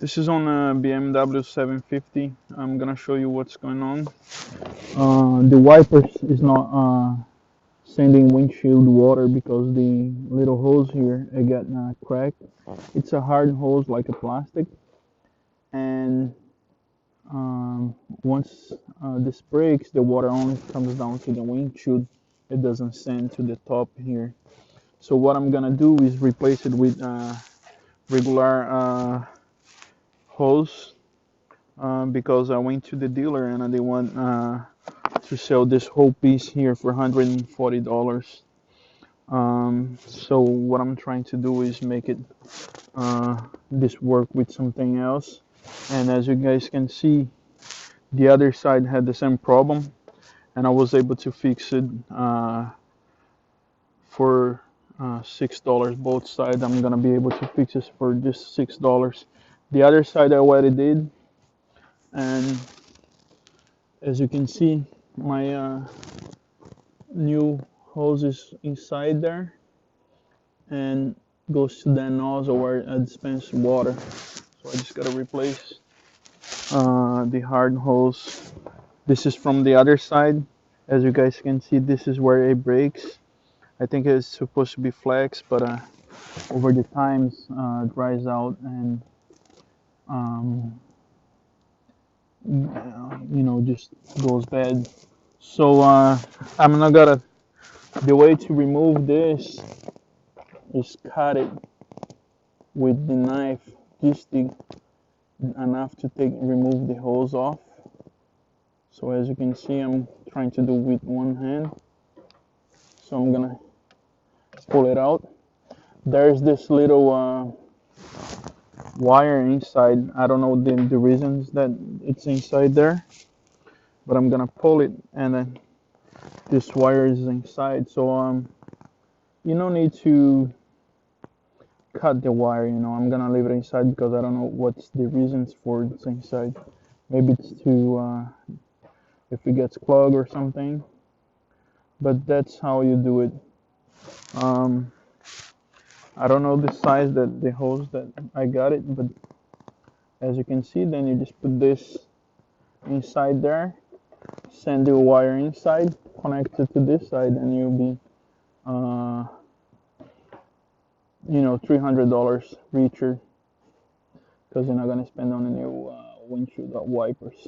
This is on a BMW 750. I'm gonna show you what's going on. The wipers is not sending windshield water because the little hose here it got cracked. It's a hard hose like a plastic, and once this breaks, the water only comes down to the windshield. It doesn't send to the top here. So what I'm gonna do is replace it with regular hose because I went to the dealer and they want to sell this whole piece here for $140. So what I'm trying to do is make it this work with something else. And as you guys can see, the other side had the same problem, and I was able to fix it for $6 both sides. I'm gonna be able to fix this for just $6. The other side I already did, and as you can see, my new hose is inside there and goes to that nozzle where I dispense water. So I just gotta replace the hard hose. This is from the other side. As you guys can see, this is where it breaks. I think it's supposed to be flex, but over the times dries out and just goes bad. So I'm not gonna. The way to remove this is cut it with the knife, just enough to remove the hose off. So as you can see, I'm trying to do with one hand. So I'm gonna pull it out. There's this little wire inside. I don't know the reasons that it's inside there, but I'm gonna pull it, and then this wire is inside. So you don't need to cut the wire. I'm gonna leave it inside because I don't know what's the reasons for it's inside. Maybe it's to if it gets clogged or something, but that's how you do it. I don't know the size that the hose that I got it, but as you can see, then you just put this inside there, send the wire inside, connect it to this side, and you'll be $300 richer because you're not gonna spend on a new windshield wipers.